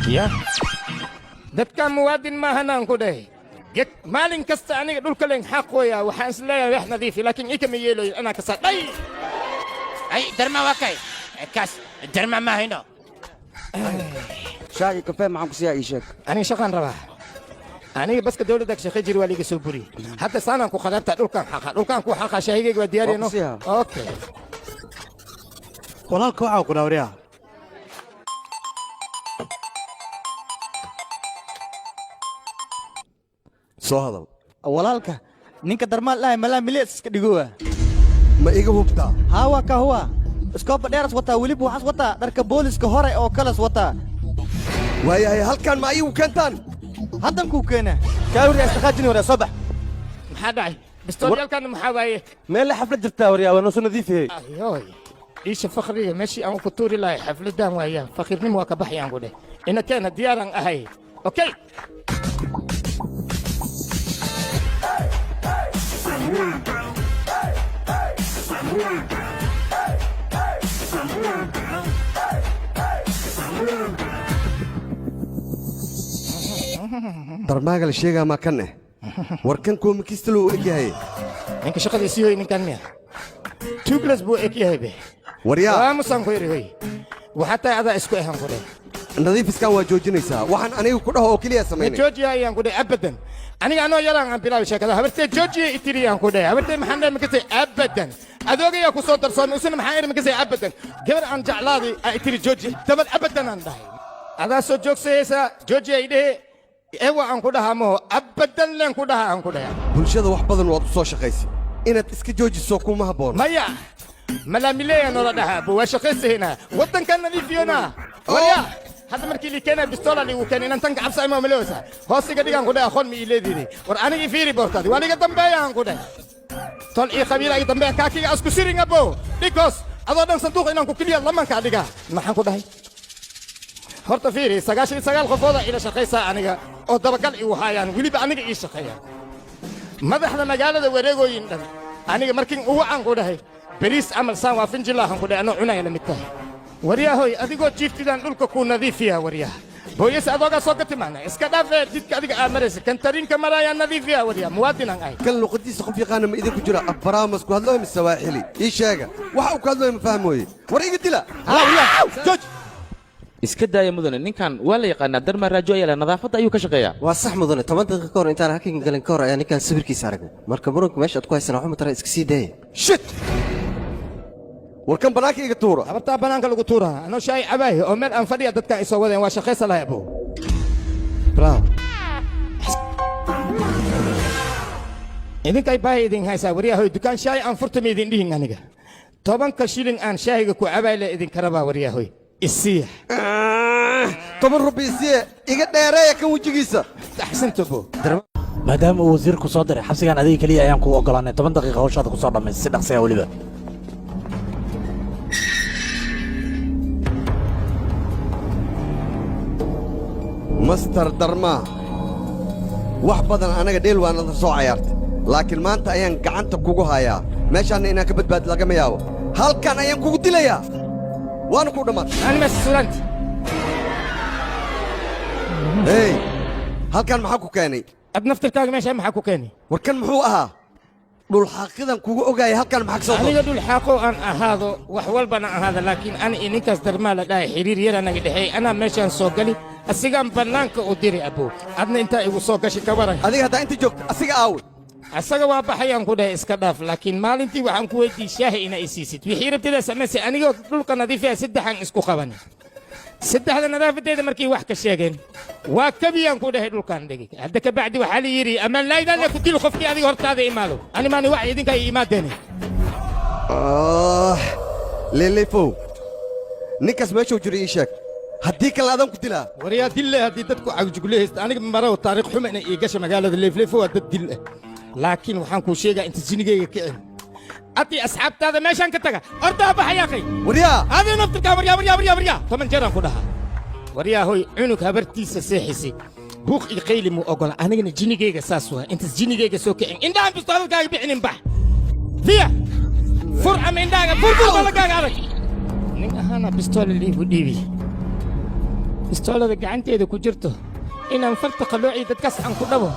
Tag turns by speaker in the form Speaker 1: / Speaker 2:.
Speaker 1: يا dadka muwaadin ma hanaan ku dhahay maalin kasta aniga dhulka leen xaqooya waxaan isleeyahay wax nadiif laakiin ikama yeelayo ana ka sadhay
Speaker 2: ay darma wakay kaas darma ma hayno
Speaker 3: شاي كافيه معكم سيا إيشك
Speaker 1: aniga shaqaan rabaa aniga baska dawladda ka shaqay jiri waa liga soo buri hadda saanaan ku qadarta dhulkan ku xaqa shaahigayga waa diyaarino okay
Speaker 4: walaalka waxa ku dhawriyaa
Speaker 5: soo hadal
Speaker 6: walaalka ninka darmaal lahay malaa milees iska dhigowa
Speaker 5: ma iga hubtaa
Speaker 6: hawa ka huwa iskooba dheeras wataa weliba waxaas wataa dharka booliska hore oo kalas wataa
Speaker 5: waayahay halkan ma igu keentaan
Speaker 6: haddan kuu keena kaa wariyaa istaqaajini waraa soo bax
Speaker 1: maxaa dhacay bistoolyaalkan maxaa waaye
Speaker 4: meel xaflad jirtaa wariyaa waa noo soo nadiifiyey
Speaker 1: ayoy iisha fakriga meeshii aan ku tuuri lahay xafladan waayaan fakirnimo waa ka baxayaan ku dheh ina keena diyaaran ahay okay
Speaker 5: darmaaga la sheegaa maa kan eh warkan koomikista loo eg yahay
Speaker 1: ninka shaqadiisii hoy ninkan miya tuglas buu eg yahay be
Speaker 5: waryaa
Speaker 1: waamusaan ku yidhi hoy waxaa tahay adaa isku ehan ku dheh
Speaker 5: nadiifiskan waa joojinaysaa waxaan aniga ku dhaho oo keliya samaynay
Speaker 1: joojiya ayaan ku dheh abadan aniga anoo yaraan aan bilaabi sheekada habartee joojiya itiriyaan ku dheh habartee maxaan dheer makasay abadan adoogayaa ku soo darsoon usina maxaan iri makasay abadan gabar aan jeclaaday aa itiri jooji dabad abadan aan dhahay adaa soo joogsayaysaa joojiya idhehe ewa aan ku dhahaa maho abadan leen ku dhaha aan ku dhaha
Speaker 5: bulshada wax badan waad u soo shaqaysay inaad iska joojiso kuma habboon
Speaker 1: maya malaamileeya noola dhahaa bu waa shaqaysaynaa waddankan nadiifiyona warya hadda markii lii keenaa bistola liigu keen inaan tanka cabsa ima malewaysa hoosiga dhigaan ku dhaha aqoon ma ii leediiday war aniga i fiiri boortaadi waa liga dambeeya aan ku dhahay tol iyo qabiila iga dambeeya kaakiga asku siringa bo dhighoos adoo dhan sanduuq inaan ku keliya lamankaa dhigaa maxaan ku dhahay horta fiiri 99 qofooda ila shaqaysaa aniga oo dabagal igu haayaan weliba aniga ii shaqeeyaan madaxda magaalada wareegooyin dhan aniga markiin ugu aan ku dhahay bariis camal saan waa finjilaahan ku dhahay anoo cunaya la mid tahay waryahoy adigoo jiiftidaan dhulka kuu nadiifiya waryaha booyase adoogaa soo gatimaana iska dhaafee jidka adiga aa maraysa kan tariinka maraayaa nadiifiya waryaha muwaadinaan ahay
Speaker 5: kan luqadiisa qof yaqaana ma idinku jira abraamas ku hadlooy mise waaxili ii sheega waxa uu ku hadlooy ma fahmooye war iga dila
Speaker 6: jooj
Speaker 7: iska daaya mudane ninkan waa la yaqaanaa darma raajo ayaa leh nadaafadda ayuu ka shaqeeyaa
Speaker 3: waa sax mudane 10 daqiiqo ka hor intaan halkan galin ka hor ayaa ninkan sawirkiisa aragnay marka muranka meesha aad ku haysan waxuma tara iska sii daaya
Speaker 5: shit warkan banaanka iga tuura
Speaker 1: habartaa banaanka lagu tuuraa anoo shaay cabaahi oo meel aan fadhiya dadkaan isoo wadeen waa shaqaysa lahay abow braaw idinkay baahi idin haysaa waryahoy dukaan shaay aan furtama idin dhihin aniga 10 shilin aan shaahiga ku cabaay le idinka rabaa waryahoy isiya
Speaker 5: 10 rubi isiya iga dheereeya kan wejigiisa
Speaker 1: axsanta bo
Speaker 4: maadaama uu wasiirku soo diray xabsigan adiga keliya ayaan kugu ogolaanay 10 daqiiqo hawshaada ku soo dhammaysay si dhaqsi ah weliba
Speaker 5: master darmaa wax badan anaga dheel waanada soo cayaartay laakiin maanta ayaan gacanta kugu hayaa meeshaanna inaan ka badbaadi lagama yaabo halkan ayaan kugu dilayaa waana ku dhammaatay
Speaker 1: anima sulanti
Speaker 5: hey halkan maxaa ku keenay
Speaker 1: ad naftirkaaga meesha maxaa ku keenay
Speaker 5: warkan muxuu ahaa dhul xaaqidan kugu ogaayay halkan maxaa ka soo
Speaker 1: aniga dhul xaaqo aan ahaado wax walbana ahaada laakiin ani ininkaas darmaa la dhahay xiriir yar anaga dhexeey anaa meeshaan soo gali asigaan bannaanka u diri abow adna intaa igu soo gashi ka waran
Speaker 5: adiga haddaa inta joogto asiga aawe
Speaker 1: asaga waa baxayaan ku dhahay iska dhaaf laakiin maalintii waxaan ku weydiiyey shaahi ina i siisid wixii rabtida samayse anigoo dhulka nadiifiya saddexaan isku qaban saddexda nadaafadeeda markii wax ka sheegeen waa kabiyaan ku dhahay dhulkaan dhigi hadda ka bacdi waxaa la yidhi amaan laaydan le ku dil qofkii adiga hortaada imaado ani maani wax idinka ay imaadeene
Speaker 5: leelefow ninkaas meeshuu jiro ii sheeg haddii kale adan ku dilaa
Speaker 1: waryaa dille haddii dadku cagjugule haysta aniga marow taariikh xuma ina ii gasha magaalada leefleefo waa dad dil ah laakiin waxaan kuu sheegaa inta jinigayga kicin أتي أصحاب هذا ما شان كتجا أرضها بحياقي
Speaker 5: وريا
Speaker 1: هذه نفتك وريا طبعا جرام كلها وريا هوي عنك هبرتي سسيحسي بوق يقيل مو أقول أنا جن جيني جيجا ساسوا أنت جيني جيجا سوكين إن دام بستوال كاي بيعني بح فيها فرع من داعي فر ولا كاي عليك نين أنا بستوال اللي بديبي bistoolada gacanteeda ku jirto inaan farta qalloocii dadkaas aan ku dhabo